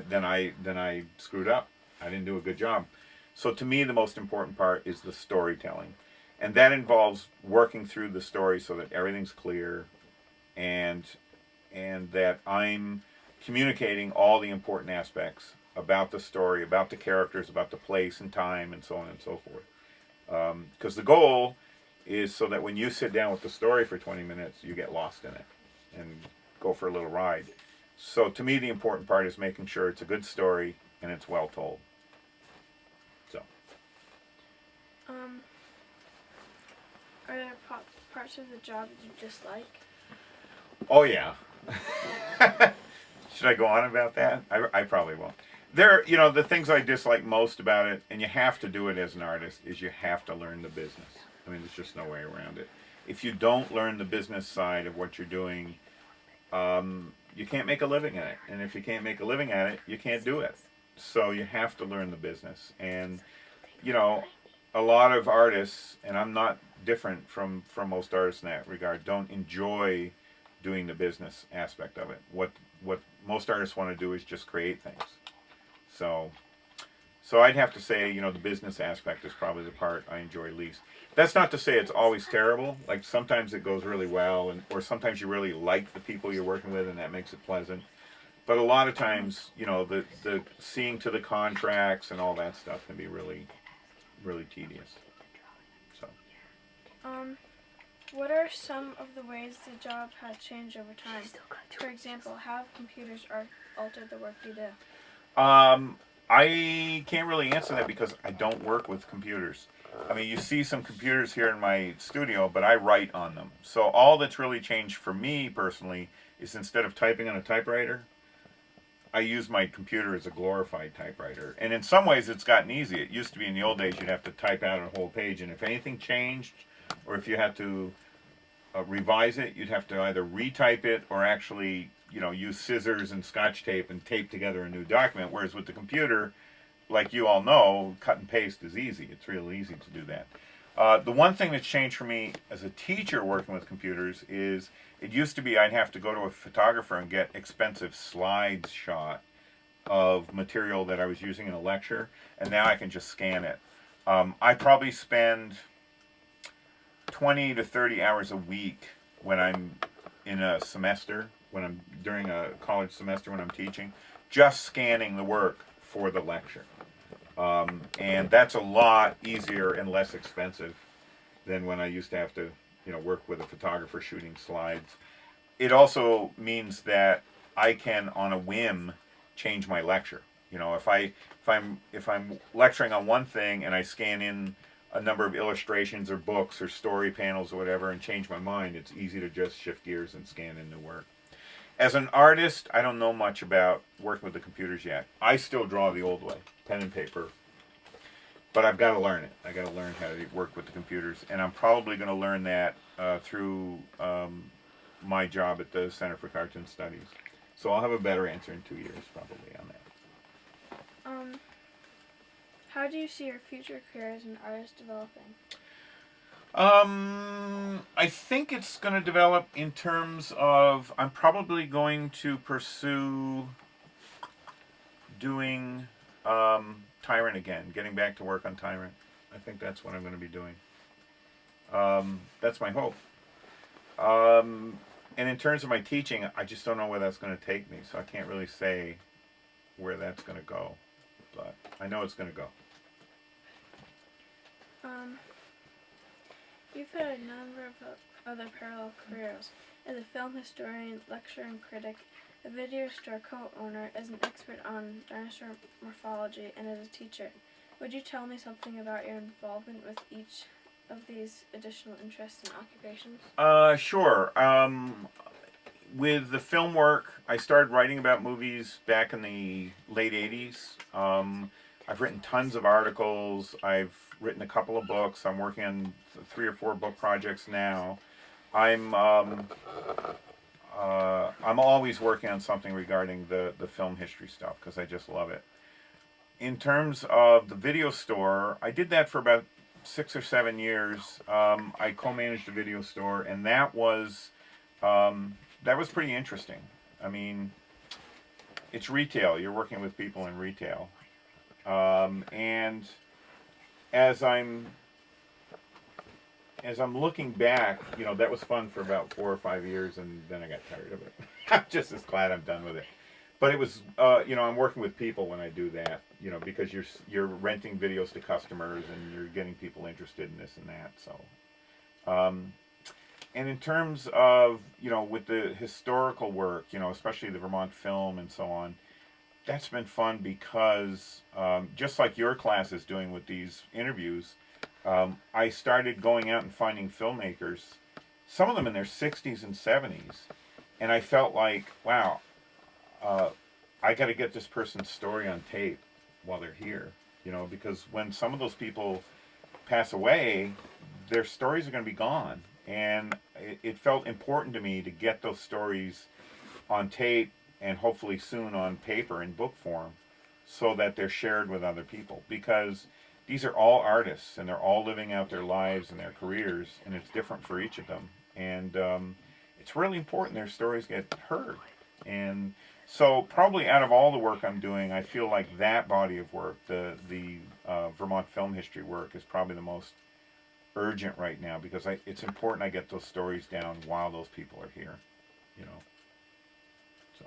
then I screwed up. I didn't do a good job. So to me, the most important part is the storytelling. And that involves working through the story so that everything's clear and that I'm communicating all the important aspects about the story, about the characters, about the place and time, and so on and so forth. Because the goal is so that when you sit down with the story for 20 minutes, you get lost in it and go for a little ride. So to me, the important part is making sure it's a good story and it's well told. So. Are there parts of the job that you dislike? Oh yeah. Should I go on about that? I probably won't. The things I dislike most about it, and you have to do it as an artist, is you have to learn the business. I mean, there's just no way around it. If you don't learn the business side of what you're doing, you can't make a living at it. And if you can't make a living at it, you can't do it. So you have to learn the business. And, a lot of artists, and I'm not different from most artists in that regard, don't enjoy doing the business aspect of it. What most artists want to do is just create things. So I'd have to say, the business aspect is probably the part I enjoy least. That's not to say it's always terrible. Like sometimes it goes really well, or sometimes you really like the people you're working with, and that makes it pleasant. But a lot of times, the seeing to the contracts and all that stuff can be really, really tedious. So. What are some of the ways the job has changed over time? For example, how have computers altered the work you do? I can't really answer that because I don't work with computers. I mean, you see some computers here in my studio, but I write on them. So all that's really changed for me personally is instead of typing on a typewriter, I use my computer as a glorified typewriter. And in some ways it's gotten easy. It used to be in the old days you'd have to type out a whole page, and if anything changed, or if you had to revise it, you'd have to either retype it or actually use scissors and scotch tape and tape together a new document. Whereas with the computer, like you all know, cut and paste is easy. It's real easy to do that. The one thing that's changed for me as a teacher working with computers is it used to be I'd have to go to a photographer and get expensive slides shot of material that I was using in a lecture, and now I can just scan it. I probably spend 20 to 30 hours a week when I'm in a semester, when I'm during a college semester when I'm teaching, just scanning the work for the lecture. And that's a lot easier and less expensive than when I used to have to, work with a photographer shooting slides. It also means that I can, on a whim, change my lecture. If I'm lecturing on one thing and I scan in a number of illustrations or books or story panels or whatever and change my mind, it's easy to just shift gears and scan in new work. As an artist, I don't know much about working with the computers yet. I still draw the old way, pen and paper. But I've got to learn it. I've got to learn how to work with the computers. And I'm probably going to learn that through my job at the Center for Cartoon Studies. So I'll have a better answer in 2 years probably on that. How do you see your future career as an artist developing? I think it's going to develop in terms of I'm probably going to pursue doing Tyrant again, getting back to work on Tyrant. I think that's what I'm going to be doing. That's my hope. And in terms of my teaching, I just don't know where that's going to take me, so I can't really say where that's going to go. But I know it's going to go. You've had a number of other parallel careers. As a film historian, lecturer and critic, a video store co-owner, as an expert on dinosaur morphology, and as a teacher. Would you tell me something about your involvement with each of these additional interests and occupations? Sure. With the film work, I started writing about movies back in the late 80s. I've written tons of articles. I've written a couple of books. I'm working on 3 or 4 book projects now. I'm always working on something regarding the film history stuff because I just love it. In terms of the video store, I did that for about 6 or 7 years. I co-managed a video store, and that was pretty interesting. I mean, it's retail. You're working with people in retail, and as I'm looking back, that was fun for about 4 or 5 years, and then I got tired of it. I'm just as glad I'm done with it. But it was, I'm working with people when I do that, because you're renting videos to customers and you're getting people interested in this and that. So, and in terms of, with the historical work, especially the Vermont film and so on, that's been fun because just like your class is doing with these interviews, I started going out and finding filmmakers, some of them in their 60s and 70s, and I felt like, wow, I got to get this person's story on tape while they're here, because when some of those people pass away, their stories are going to be gone. And it felt important to me to get those stories on tape and hopefully soon on paper in book form so that they're shared with other people. Because these are all artists and they're all living out their lives and their careers, and it's different for each of them. And it's really important their stories get heard. And so probably out of all the work I'm doing, I feel like that body of work, the Vermont film history work, is probably the most urgent right now because it's important I get those stories down while those people are here, So.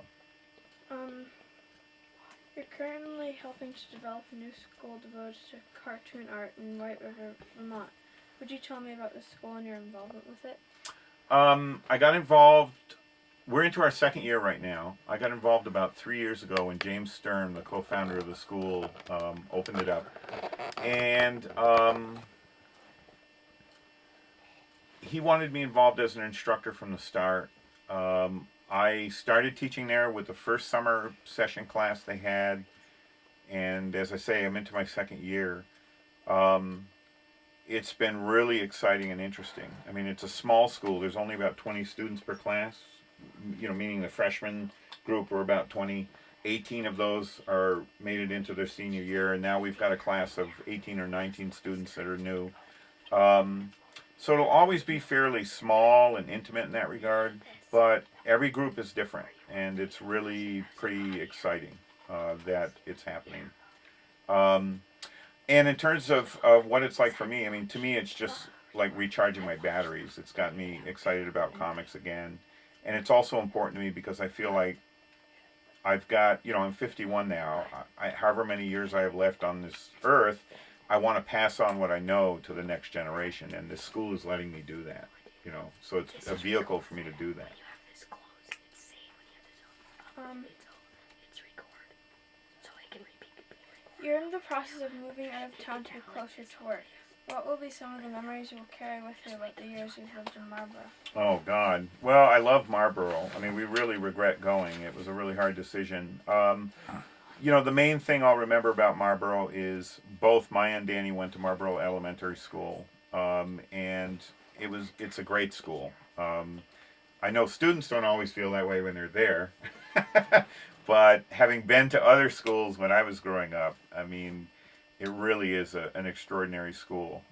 You're currently helping to develop a new school devoted to cartoon art in White River, Vermont. Would you tell me about the school and your involvement with it? I got involved. We're into our second year right now. I got involved about 3 years ago when James Stern, the co-founder of the school, opened it up. And he wanted me involved as an instructor from the start. I started teaching there with the first summer session class they had. And as I say, I'm into my second year. It's been really exciting and interesting. I mean, it's a small school. There's only about 20 students per class, meaning the freshman group are about 20. 18 of those are made it into their senior year, and now we've got a class of 18 or 19 students that are new. So it'll always be fairly small and intimate in that regard, but every group is different, and it's really pretty exciting that it's happening. And in terms of what it's like for me, I mean, to me, it's just like recharging my batteries. It's got me excited about comics again. And it's also important to me because I feel like I've got, I'm 51 now. However many years I have left on this earth, I want to pass on what I know to the next generation. And this school is letting me do that, So it's a vehicle for me to do that. You're in the process of moving out of town to be closer to work. What will be some of the memories you will carry with you about the years you've lived in Marlboro? Oh, God. Well, I love Marlboro. I mean, we really regret going. It was a really hard decision. The main thing I'll remember about Marlboro is both Maya and Danny went to Marlboro Elementary School, and it's a great school. I know students don't always feel that way when they're there, but having been to other schools when I was growing up, I mean, it really is an extraordinary school.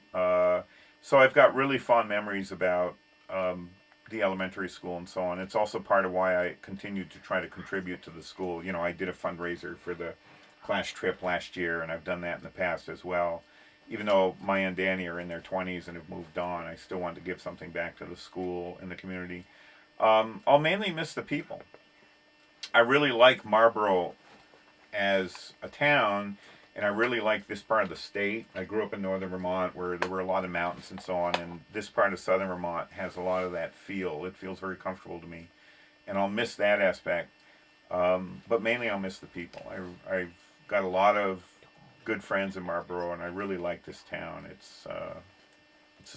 So I've got really fond memories about the elementary school and so on. It's also part of why I continued to try to contribute to the school. I did a fundraiser for the class trip last year, and I've done that in the past as well. Even though Maya and Danny are in their 20s and have moved on, I still want to give something back to the school and the community. I'll mainly miss the people. I really like Marlboro as a town, and I really like this part of the state. I grew up in northern Vermont where there were a lot of mountains and so on, and this part of southern Vermont has a lot of that feel. It feels very comfortable to me, and I'll miss that aspect. But mainly I'll miss the people. I've got a lot of good friends in Marlboro, and I really like this town. It's a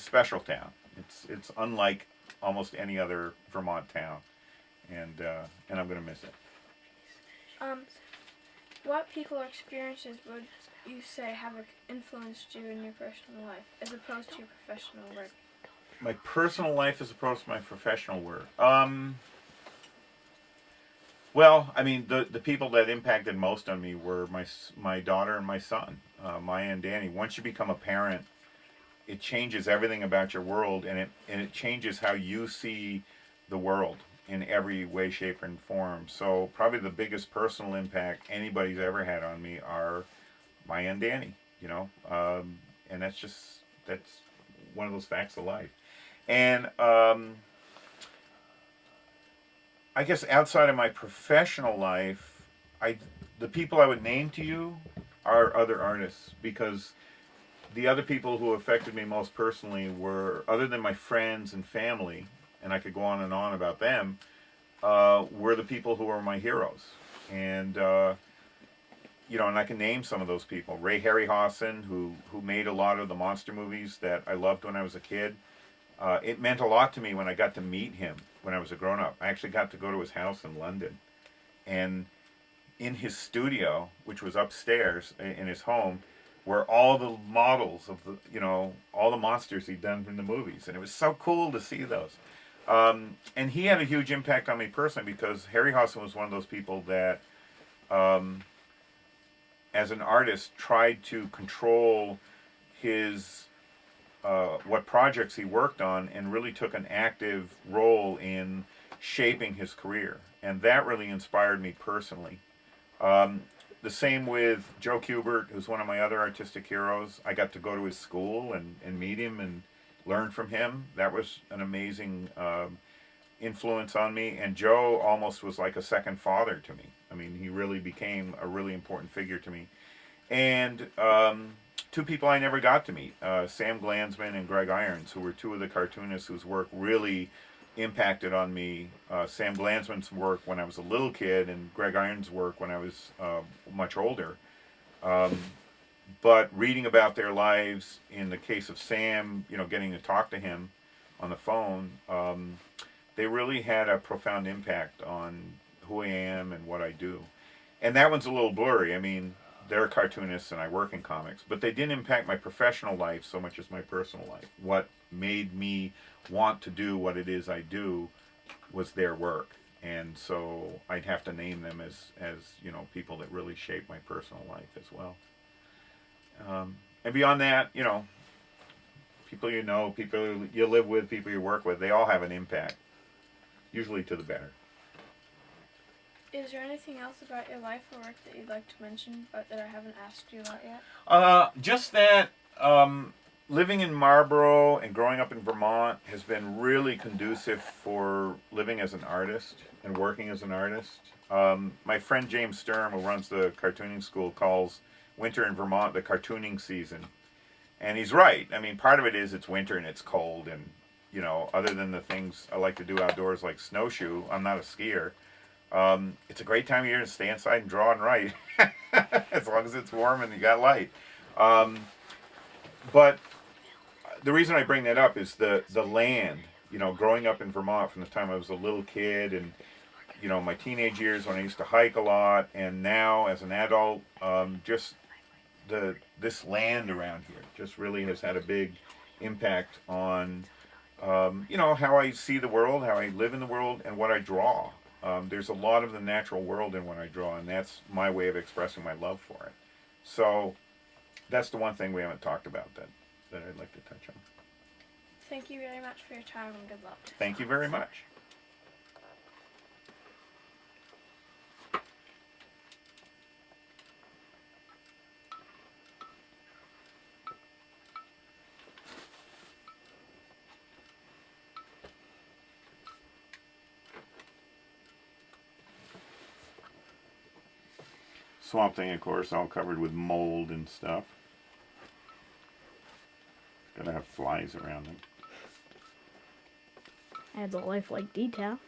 special town. It's unlike almost any other Vermont town, and I'm going to miss it. What people or experiences would you say have influenced you in your personal life as opposed to your professional work? My personal life as opposed to my professional work. Well, I mean, the people that impacted most on me were my daughter and my son, Maya and Danny. Once you become a parent, it changes everything about your world, and it changes how you see the world in every way, shape, and form. So probably the biggest personal impact anybody's ever had on me are Maya and Danny. And that's one of those facts of life. And I guess outside of my professional life, the people I would name to you are other artists, because the other people who affected me most personally were, other than my friends and family, and I could go on and on about them, were the people who were my heroes. And and I can name some of those people. Ray Harryhausen, who made a lot of the monster movies that I loved when I was a kid. It meant a lot to me when I got to meet him when I was a grown-up. I actually got to go to his house in London. And in his studio, which was upstairs in his home, were all the models of all the monsters he'd done in the movies. And it was so cool to see those. And he had a huge impact on me personally, because Harryhausen was one of those people that, as an artist, tried to control his what projects he worked on, and really took an active role in shaping his career. And that really inspired me personally. The same with Joe Kubert, who's one of my other artistic heroes. I got to go to his school and meet him and learn from him. That was an amazing influence on me. And Joe almost was like a second father to me. I mean, he really became a really important figure to me. And two people I never got to meet, Sam Glanzman and Greg Irons, who were two of the cartoonists whose work really impacted on me. Sam Glanzman's work when I was a little kid, and Greg Irons' work when I was much older. But reading about their lives, in the case of Sam, getting to talk to him on the phone, they really had a profound impact on who I am and what I do. And that one's a little blurry. I mean, they're cartoonists and I work in comics, but they didn't impact my professional life so much as my personal life. What made me want to do what it is I do was their work. And so I'd have to name them as people that really shaped my personal life as well. And beyond that, people people you live with, people you work with, they all have an impact, usually to the better. Is there anything else about your life or work that you'd like to mention, but that I haven't asked you about yet? Just that living in Marlboro and growing up in Vermont has been really conducive for living as an artist and working as an artist. My friend James Sturm, who runs the cartooning school, calls winter in Vermont the cartooning season. And he's right. I mean, part of it is it's winter and it's cold, and, other than the things I like to do outdoors like snowshoe, I'm not a skier. It's a great time of year to stay inside and draw and write, as long as it's warm and you got light. But the reason I bring that up is the land. Growing up in Vermont from the time I was a little kid, and my teenage years when I used to hike a lot, and now as an adult, just this land around here just really has had a big impact on how I see the world, how I live in the world, and what I draw. There's a lot of the natural world in what I draw, and that's my way of expressing my love for it. So that's the one thing we haven't talked about that I'd like to touch on. Thank you very much for your time and good luck. Thank you very much. Swamp Thing, of course, all covered with mold and stuff. Gotta have flies around them. Adds a lifelike detail.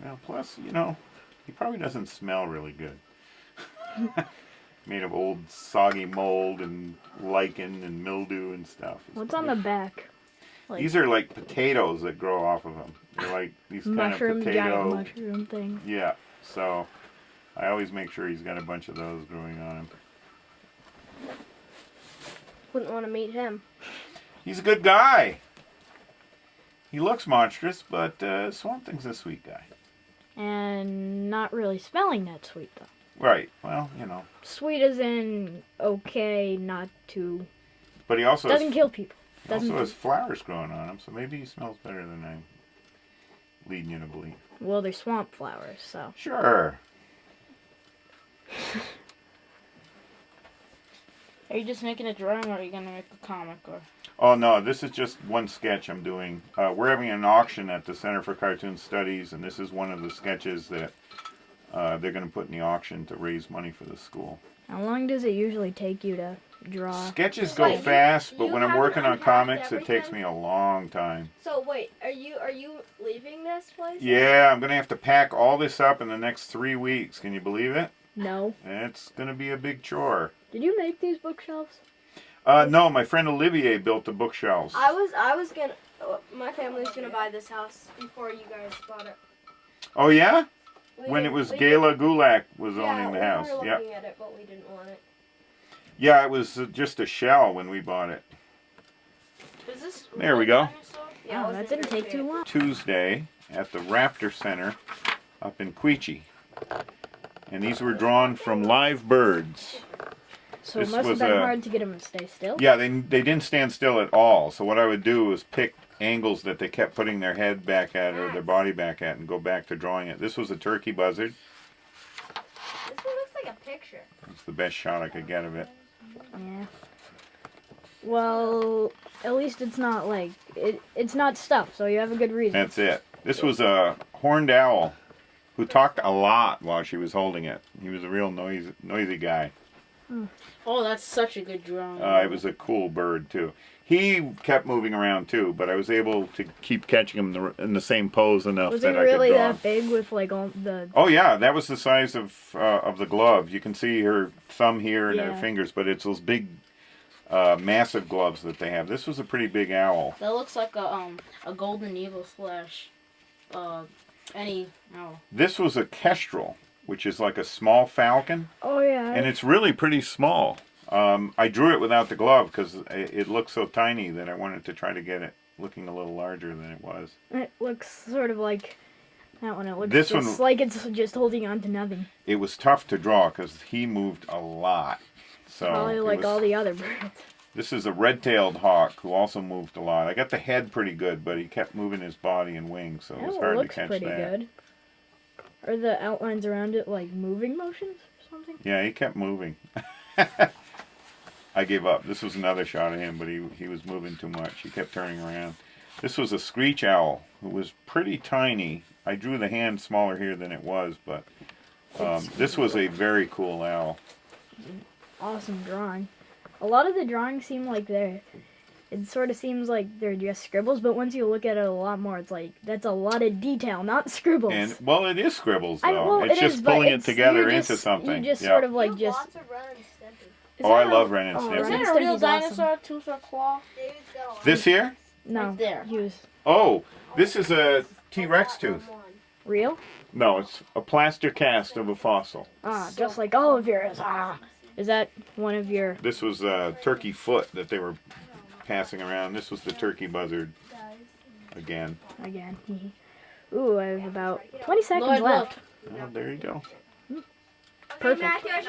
Well, plus, you know, he probably doesn't smell really good. Made of old soggy mold and lichen and mildew and stuff. What's on the back? Like These are like potatoes that grow off of them. They're like these kind of mushroom, giant potato. mushroom thing. Yeah, so I always make sure he's got a bunch of those growing on him. Wouldn't want to meet him. He's a good guy. He looks monstrous, but Swamp Thing's a sweet guy. And not really smelling that sweet, though. Right, well, you know. Sweet as in okay, not too... But he also Doesn't has, kill people. also has flowers growing on him, so maybe he smells better than I'm leading you to believe. Well, they're swamp flowers, so... Sure. Are you just making a drawing, or are you gonna make a comic, or? Oh no, this is just one sketch I'm doing. We're having an auction at the Center for Cartoon Studies, and this is one of the sketches that they're going to put in the auction to raise money for the school. How long does it usually take you to draw? Sketches go Wait, fast, but you when I'm haven't working on unpacked comics, it takes everything? me a long time. So wait, are you leaving this place? Yeah, I'm going to have to pack all this up in the next 3 weeks. Can you believe it? No. It's going to be a big chore. Did you make these bookshelves? No, my friend Olivier built the bookshelves. I was gonna. My family's gonna buy this house before you guys bought it. Oh yeah? We When it didn't- was we Gayla Gulak was didn't- owning the house. we were Yep. looking at it, but we didn't want it. Yeah, it was just a shell when we bought it. Is this? There we go. Yeah, Oh, it that was didn't take too long. Tuesday at the Raptor Center up in Quechee. And these were drawn from live birds. So This it must have was been a- hard to get them to stay still. Yeah, they didn't stand still at all. So what I would do was pick angles that they kept putting their head back at or their body back at and go back to drawing it. This was a turkey buzzard. This one looks like a picture. It's the best shot I could get of it. Yeah. Well, at least it's not like it's not stuff, so you have a good reason. That's it. This was a horned owl who talked a lot while she was holding it. He was a real noisy guy. Oh, that's such a good drawing. It was a cool bird too. He kept moving around too, but I was able to keep catching him in the same pose enough Was it that I really could draw. that big with like all the? Oh yeah, that was the size of the glove. You can see her thumb here and her Yeah. fingers, but it's those big, massive gloves that they have. This was a pretty big owl. That looks like a golden eagle slash, any owl. This was a kestrel, which is like a small falcon, Oh yeah. and it's really pretty small. I drew it without the glove because it looked so tiny that I wanted to try to get it looking a little larger than it was. It looks sort of like that one. It looks This just one- like it's just holding on to nothing. It was tough to draw because he moved a lot. So Probably it like was- all the other birds. This is a red-tailed hawk who also moved a lot. I got the head pretty good, but he kept moving his body and wings, so it was That hard to looks catch pretty that. good. Are the outlines around it like moving motions or something? Yeah, he kept moving. I gave up. This was another shot of him, but he was moving too much. He kept turning around. This was a screech owl who was pretty tiny. I drew the hand smaller here than it was, but this was a very cool owl. Awesome drawing. A lot of the drawings seem like it sort of seems like they're just scribbles, but once you look at it a lot more, it's like, that's a lot of detail, not scribbles. And well, it is scribbles though. Well, it's it just is, but pulling it it's- together you into just- something. You just Yeah. sort of You like have just. lots of Ren and Stimpy. Oh, I love Ren and Oh, Stimpy. Is Ren that and a real Stimpy's awesome. dinosaur, tooth or claw? David's got one. This here? No, Right there. he was Oh, this is a T-Rex tooth. real. No, it's a plaster cast of a fossil. Ah, just like all of yours. Ah, is that one of your? This was a turkey foot that they were passing around. This was the turkey buzzard again. Again. Ooh, I have about 20 seconds Lord, left. look. Well, there you go. Perfect. Matthew, I